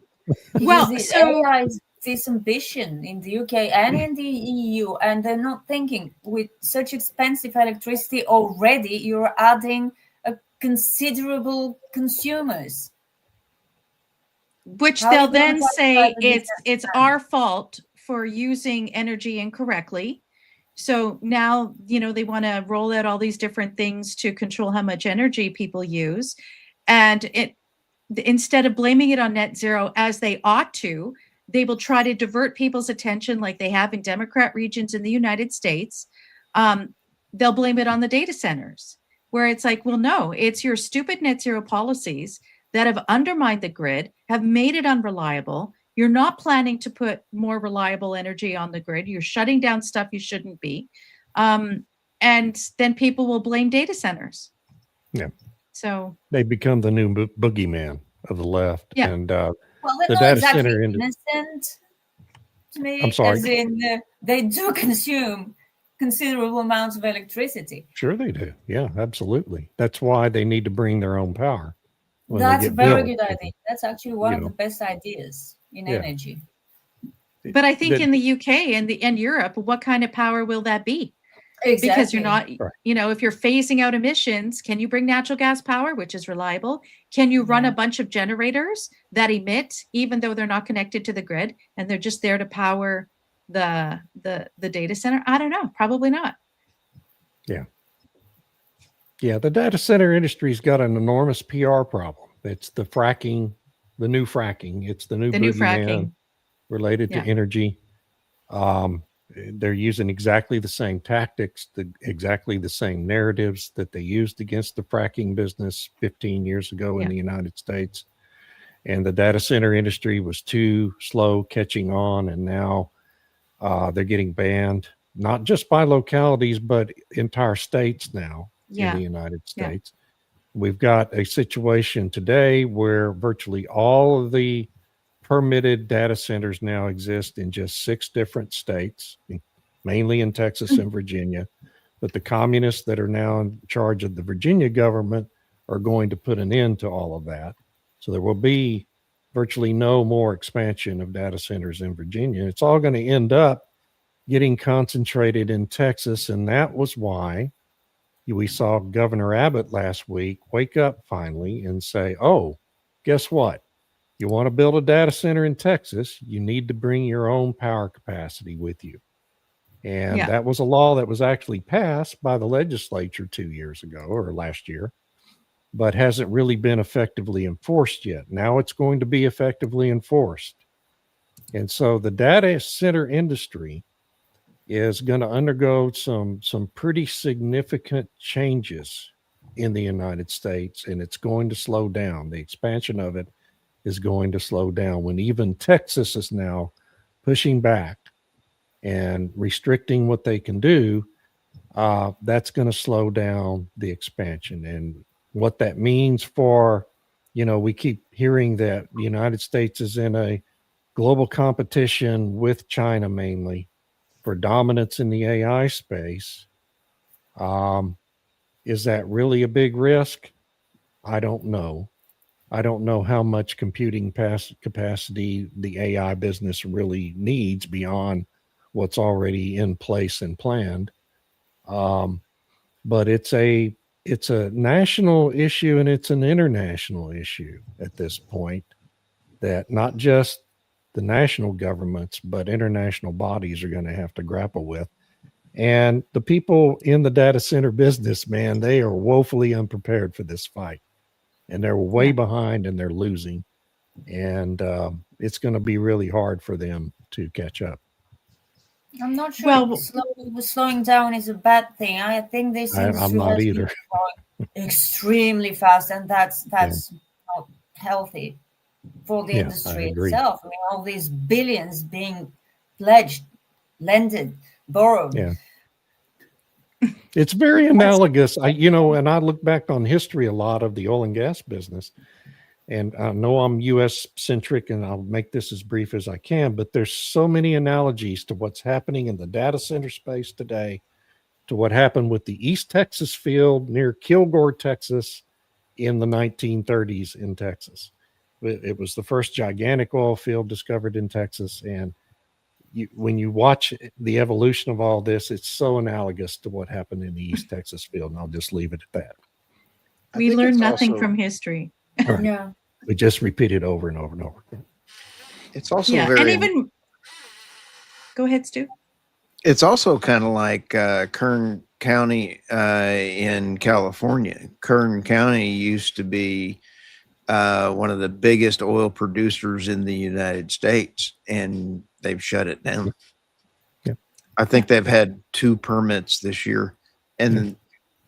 Well, AI is this ambition in the UK and in the EU, and they're not thinking with such expensive electricity already, you're adding a considerable consumers. Which How they'll are you gonna then justify say the it's our fault for using energy incorrectly. So now, they want to roll out all these different things to control how much energy people use. And instead of blaming it on net zero as they ought to, they will try to divert people's attention like they have in Democrat regions in the United States. They'll blame it on the data centers, where it's like, well, no, it's your stupid net zero policies that have undermined the grid, have made it unreliable. You're not planning to put more reliable energy on the grid. You're shutting down stuff you shouldn't be. And then people will blame data centers. Yeah. So they become the new boogeyman of the left. Yeah. And well, they're the not data exactly center innocent to me. I'm sorry. As in, they do consume considerable amounts of electricity. Sure they do. Yeah, absolutely. That's why they need to bring their own power. That's a very good idea. That's actually one of the best ideas in Yeah. energy. But I think in the UK and Europe, what kind of power will that be? Exactly. Because you're not, Right. if you're phasing out emissions, can you bring natural gas power, which is reliable? Can you run a bunch of generators that emit, even though they're not connected to the grid, and they're just there to power the data center? I don't know. Probably not. Yeah, the data center industry's got an enormous PR problem. It's the fracking, the new fracking. It's the new boogeyman related to energy. They're using exactly the same tactics, exactly the same narratives that they used against the fracking business 15 years ago in the United States. And the data center industry was too slow catching on, and now they're getting banned, not just by localities, but entire states now in the United States. We've got a situation today where virtually all of the permitted data centers now exist in just 6 different states, mainly in Texas and Virginia. But the communists that are now in charge of the Virginia government are going to put an end to all of that. So there will be virtually no more expansion of data centers in Virginia. It's all going to end up getting concentrated in Texas. And that was why we saw Governor Abbott last week wake up finally and say, oh, guess what? You want to build a data center in Texas, you need to bring your own power capacity with you. And that was a law that was actually passed by the legislature 2 years ago or last year, but hasn't really been effectively enforced yet. Now it's going to be effectively enforced. And so the data center industry is going to undergo some pretty significant changes in the United States, and it's going to slow down. The expansion of it is going to slow down when even Texas is now pushing back and restricting what they can do. That's going to slow down the expansion. And what that means for, we keep hearing that the United States is in a global competition with China mainly for dominance in the AI space. Is that really a big risk? I don't know. I don't know how much computing capacity the AI business really needs beyond what's already in place and planned. But it's a national issue and it's an international issue at this point, that not just the national governments, but international bodies are going to have to grapple with. And the people in the data center business, man, they are woefully unprepared for this fight. And they're way behind and they're losing. And it's going to be really hard for them to catch up. I'm not sure slowing down is a bad thing. I think this industry has been growing extremely fast, and that's not healthy for the industry itself. I mean, all these billions being pledged lended, borrowed. Yeah. It's very analogous. And I look back on history a lot of the oil and gas business. And I know I'm US centric and I'll make this as brief as I can, but there's so many analogies to what's happening in the data center space today, to what happened with the East Texas field near Kilgore, Texas in the 1930s in Texas. It was the first gigantic oil field discovered in Texas. And when you watch the evolution of all this, it's so analogous to what happened in the East Texas field. And I'll just leave it at that. We learn nothing from history. Right. Yeah. We just repeat it over and over and over. It's also and even go ahead, Stu. It's also kind of like Kern County in California. Kern County used to be one of the biggest oil producers in the United States, and they've shut it down. Yeah. I think they've had 2 permits this year, and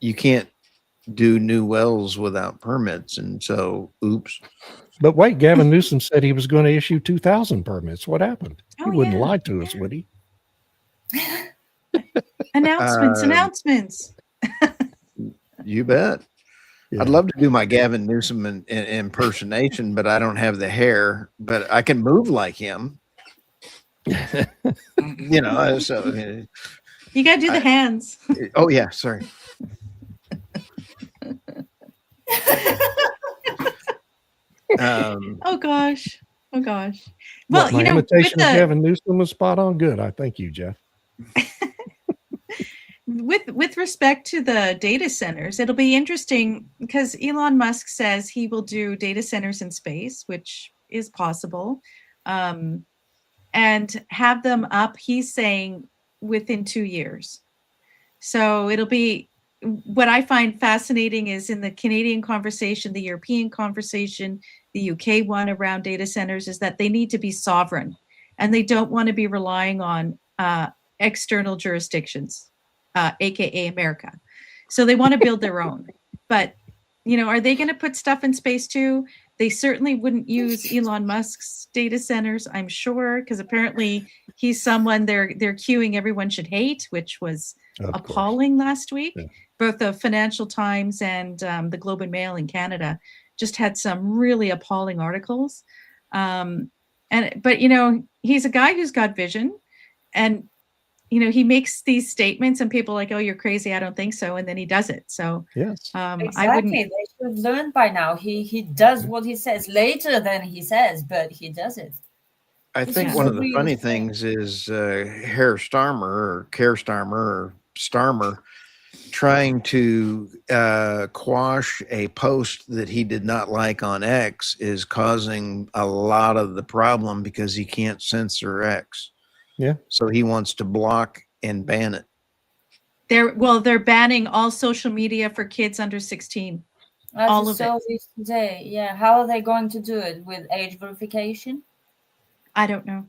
you can't do new wells without permits. And so, oops. But wait, Gavin Newsom said he was going to issue 2,000 permits. What happened? Oh, He wouldn't yeah. lie to us, would he? Announcements. You bet. Yeah. I'd love to do my Gavin Newsom impersonation, but I don't have the hair, but I can move like him. So You got to do the hands. oh yeah, sorry. Oh gosh. Well, My imitation of Gavin Newsom was spot on. Good. I thank you, Jeff. with respect to the data centers, it'll be interesting because Elon Musk says he will do data centers in space, which is possible, and have them up, he's saying, within 2 years. So it'll be, what I find fascinating is in the Canadian conversation, the European conversation, the UK one around data centers, is that they need to be sovereign and they don't want to be relying on external jurisdictions, aka America. So they want to build their own. But, are they going to put stuff in space too? They certainly wouldn't use Elon Musk's data centers, I'm sure, because apparently he's someone they're queuing everyone should hate, which was appalling last week. Yeah. Both the Financial Times and the Globe and Mail in Canada just had some really appalling articles. But he's a guy who's got vision, and he makes these statements and people are like, oh, you're crazy, I don't think so, and then he does it. So yes, exactly. They should learn by now. He does what he says later than he says, but he does it. I think one of the funny things is Herr Starmer or Keir Starmer or Starmer trying to quash a post that he did not like on X is causing a lot of the problem because he can't censor X. Yeah. So he wants to block and ban it. They're banning all social media for kids under 16. All of it. Today. Yeah. How are they going to do it? With age verification? I don't know.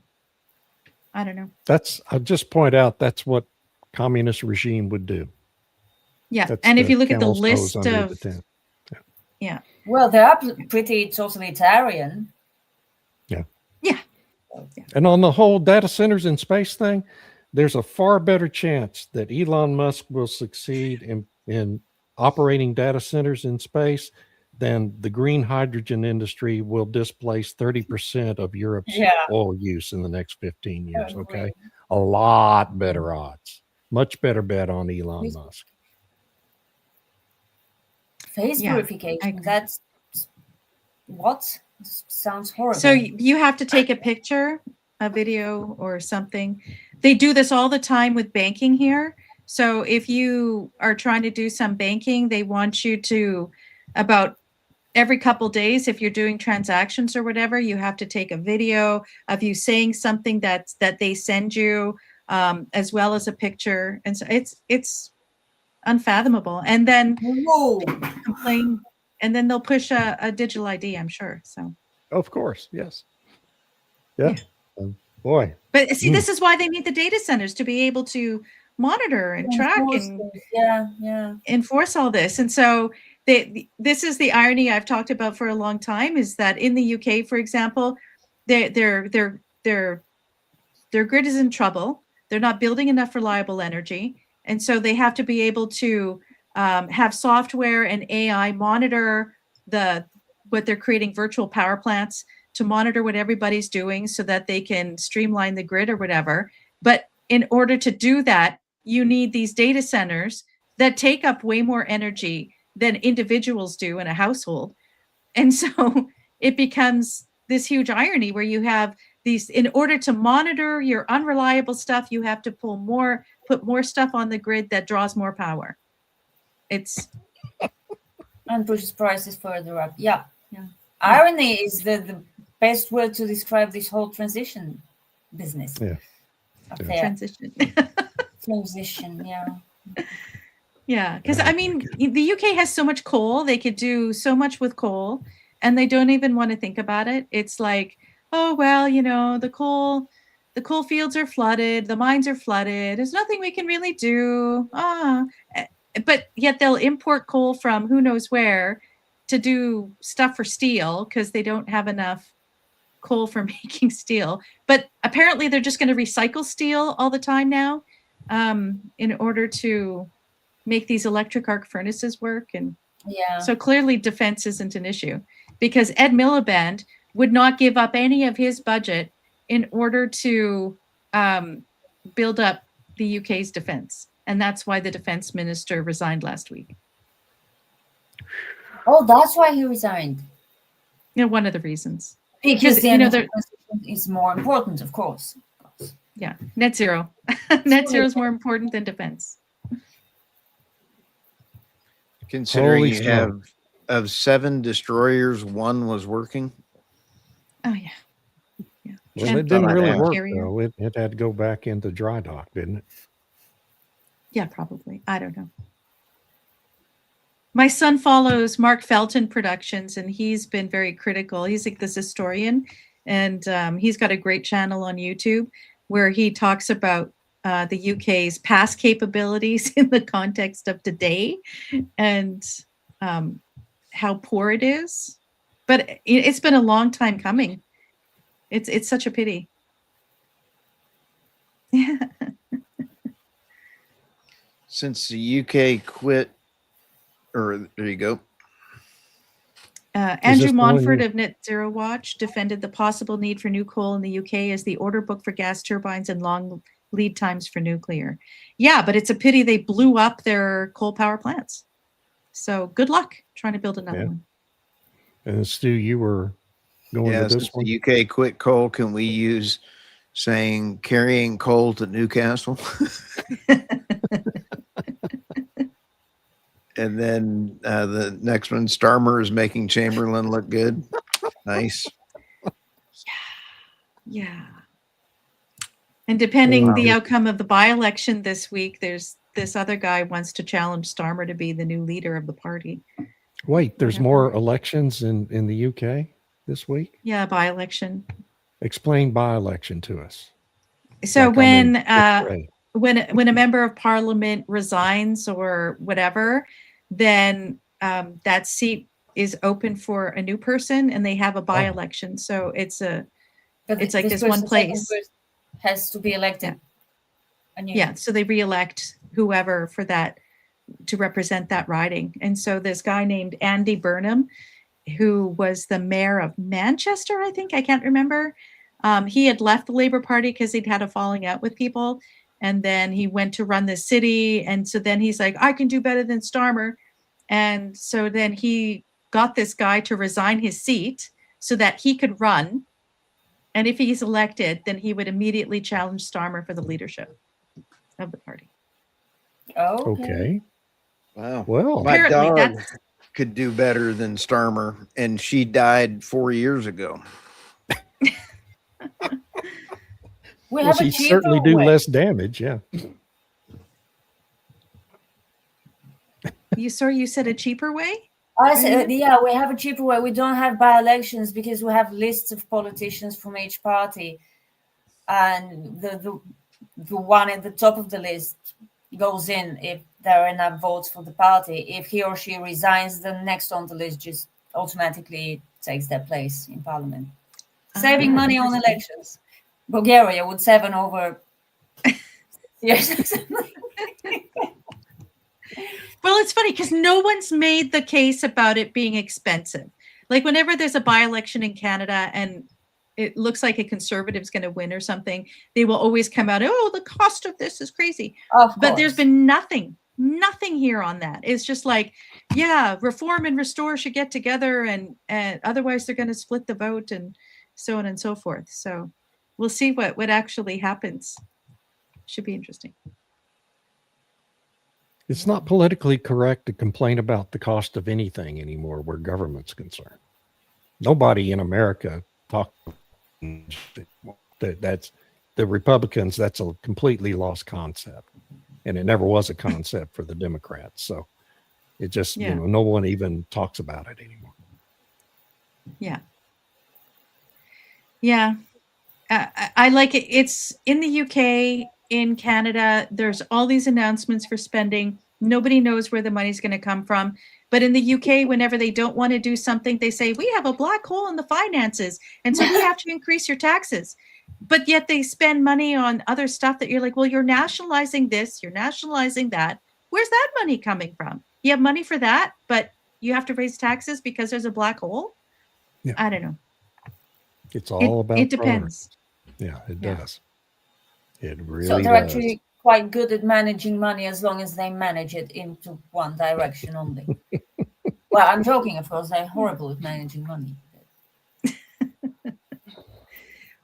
I'll just point out that's what communist regime would do. Yeah. That's and if you look at the camel's list nose under of the tent. Yeah. Well, they are pretty totalitarian. Yeah. Yeah. And on the whole data centers in space thing, there's a far better chance that Elon Musk will succeed in operating data centers in space than the green hydrogen industry will displace 30% of Europe's oil use in the next 15 years. Okay. A lot better odds. Much better bet on Elon Musk. Face verification. That's what? Sounds horrible. So you have to take a picture, a video or something. They do this all the time with banking here. So if you are trying to do some banking, they want you to, about every couple days, if you're doing transactions or whatever, you have to take a video of you saying something that they send you, as well as a picture. And so it's unfathomable. And then complain. And then they'll push a digital ID, I'm sure. So, of course, yes, yeah. Boy, but see, this is why they need the data centers to be able to monitor and track and enforce all this. And so, this is the irony I've talked about for a long time: is that in the UK, for example, their grid is in trouble. They're not building enough reliable energy. And so they have to be able to have software and AI monitor what they're creating, virtual power plants, to monitor what everybody's doing so that they can streamline the grid or whatever. But in order to do that, you need these data centers that take up way more energy than individuals do in a household. And so it becomes this huge irony where you have these, in order to monitor your unreliable stuff, you have to put more stuff on the grid that draws more power. And pushes prices further up. Yeah. Irony is the best word to describe this whole transition business. Transition. Transition, yeah. Yeah, because I mean, the UK has so much coal; they could do so much with coal, and they don't even want to think about it. It's like, oh well, the coal fields are flooded, the mines are flooded. There's nothing we can really do. But yet they'll import coal from who knows where to do stuff for steel because they don't have enough coal for making steel. But apparently they're just going to recycle steel all the time now in order to make these electric arc furnaces work. And so clearly defense isn't an issue, because Ed Miliband would not give up any of his budget in order to build up the UK's defense. And that's why the defense minister resigned last week. Oh, that's why he resigned. One of the reasons. Because the energy transition is more important, of course. Yeah, net zero. Net zero is more important than defense. Considering you have of 7 destroyers, 1 was working. Oh yeah. Well, it didn't really work though. It had to go back into dry dock, didn't it? Yeah, probably. I don't know. My son follows Mark Felton Productions, and he's been very critical. He's like this historian, and he's got a great channel on YouTube where he talks about the UK's past capabilities in the context of today and how poor it is. But it's been a long time coming. It's such a pity. Yeah. Since the UK quit, or there you go. Andrew Monfort of Net Zero Watch defended the possible need for new coal in the UK as the order book for gas turbines and long lead times for nuclear. Yeah, but it's a pity they blew up their coal power plants. So good luck trying to build another one. And Stu, you were going to this one? The UK quit coal, can we use saying carrying coal to Newcastle? And then the next one, Starmer is making Chamberlain look good. Nice. Yeah. And depending the outcome of the by-election this week, there's this other guy wants to challenge Starmer to be the new leader of the party. Wait, there's more elections in the UK this week? Yeah, by-election. Explain by-election to us. So when a member of parliament resigns or whatever, then that seat is open for a new person, and they have a by-election. So it's like this one place has to be elected. Yeah, so they re-elect whoever for that to represent that riding. And so this guy named Andy Burnham, who was the mayor of Manchester, I think, I can't remember. He had left the Labour Party because he'd had a falling out with people. And then he went to run the city. And so then he's like, I can do better than Starmer. And so then he got this guy to resign his seat so that he could run. And if he's elected, then he would immediately challenge Starmer for the leadership of the party. Oh, okay. Wow. Well, my dog could do better than Starmer, and she died 4 years ago. She certainly do less damage. Yeah. You said a cheaper way? I said, yeah, we have a cheaper way. We don't have by-elections because we have lists of politicians from each party, and the one at the top of the list goes in if there are enough votes for the party. If he or she resigns, the next on the list just automatically takes their place in parliament, saving money on elections. Bulgaria would 7 over Yes. Well, it's funny because no one's made the case about it being expensive. Like whenever there's a by-election in Canada and it looks like a conservative's going to win or something, they will always come out, oh, the cost of this is crazy. But there's been nothing here on that. It's just like, yeah, Reform and Restore should get together and otherwise they're going to split the vote and so on and so forth. So we'll see what actually happens. Should be interesting. It's not politically correct to complain about the cost of anything anymore where government's concerned. Nobody in America talks that's the Republicans. That's a completely lost concept, and it never was a concept for the Democrats. So it just, no one even talks about it anymore. Yeah. Yeah. I like it. It's in the UK, in Canada, there's all these announcements for spending. Nobody knows where the money's going to come from. But in the UK, whenever they don't want to do something, they say, we have a black hole in the finances. And so we have to increase your taxes. But yet they spend money on other stuff that you're like, well, you're nationalizing this, you're nationalizing that. Where's that money coming from? You have money for that, but you have to raise taxes because there's a black hole? Yeah. I don't know. It's all about it depends. Yeah, it does. It really So they're does. actually quite good at managing money as long as they manage it into one direction only. Well, I'm joking, of course. They're horrible at managing money.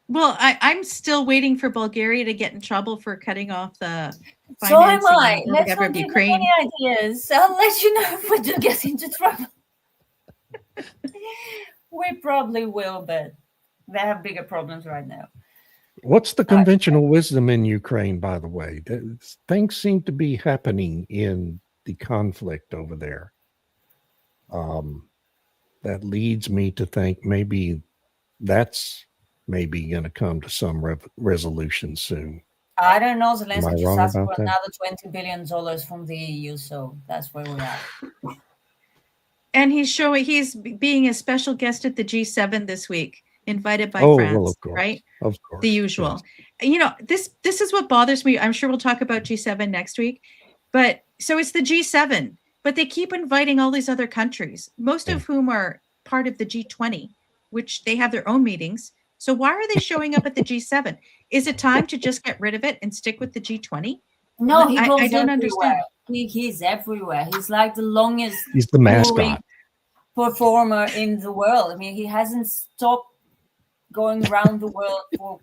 Well, I'm still waiting for Bulgaria to get in trouble for cutting off the So am I. financing Let's of not give them Ukraine. any ideas. I'll let you know if we do get into trouble. We probably will, but they have bigger problems right now. What's the conventional wisdom in Ukraine, by the way? Things seem to be happening in the conflict over there. That leads me to think maybe that's going to come to some resolution soon. I don't know. Zelensky just asked for that? another $20 billion from the EU, so that's where we're at. And he's being a special guest at the G7 this week, invited by France, well, of course, right? Of course. The usual. Yes. This is what bothers me. I'm sure we'll talk about G7 next week. But so it's the G7, but they keep inviting all these other countries, most of whom are part of the G20, which they have their own meetings. So why are they showing up at the G7? Is it time to just get rid of it and stick with the G20? No, he goes I don't everywhere. understand. He's everywhere. He's like the longest He's the mascot performer in the world. I mean, he hasn't stopped going around the world for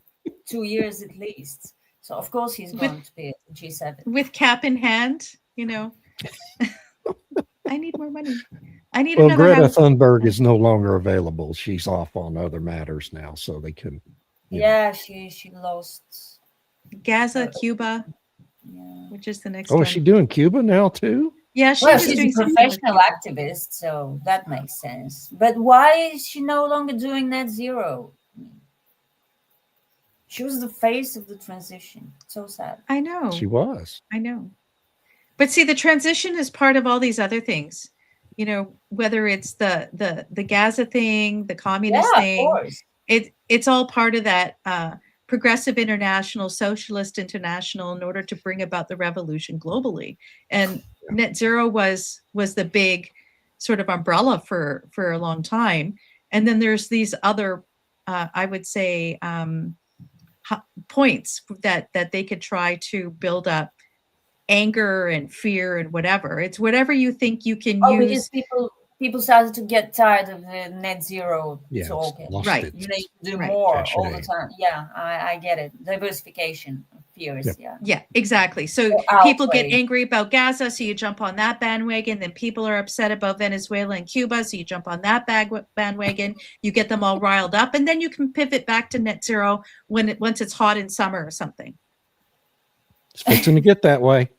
2 years at least. So of course he's going to be at the G7 with cap in hand. I need more money. I need another. Greta house. Thunberg is no longer available. She's off on other matters now, so they can. Yeah, she lost Gaza, Cuba, which is the next. Oh, one. is she doing Cuba now too? Yeah, she's a professional activist, so that makes sense. But why is she no longer doing net zero? She was the face of the transition. So sad. I know. She was. I know. But see, the transition is part of all these other things. Whether it's the Gaza thing, the communist thing, of course. It's all part of that progressive international, socialist international, in order to bring about the revolution globally. And net zero was the big sort of umbrella for a long time. And then there's these other, I would say, points that they could try to build up anger and fear and whatever. It's whatever you think you can use. Because people started to get tired of the net zero talk. Right. You need to do more all the time. Yeah, I get it. Diversification of fears. Yeah, exactly. So people get angry about Gaza, so you jump on that bandwagon. Then people are upset about Venezuela and Cuba, so you jump on that bandwagon. You get them all riled up, and then you can pivot back to net zero once it's hot in summer or something. It's fixing to get that way.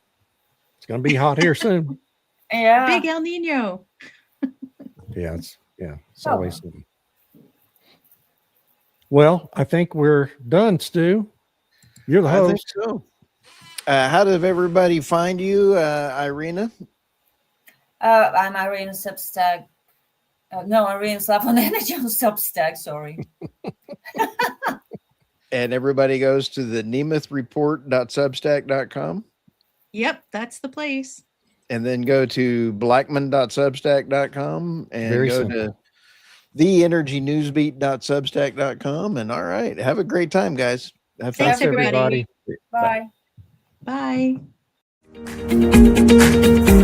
It's going to be hot here soon. Yeah. Big El Nino. It's always something. Well, I think we're done, Stu. You're the host. I think so. How did everybody find you, Irina? I'm Irina Substack. Irina Slav on Energy on Substack. Sorry. And everybody goes to the nemethreport.substack.com Yep, that's the place. and then go to blackmon.substack.com and Very go simple. to theenergynewsbeat.substack.com. And all right, have a great time, guys. Have fun. Thanks, Thanks, everybody. everybody. Bye. Bye.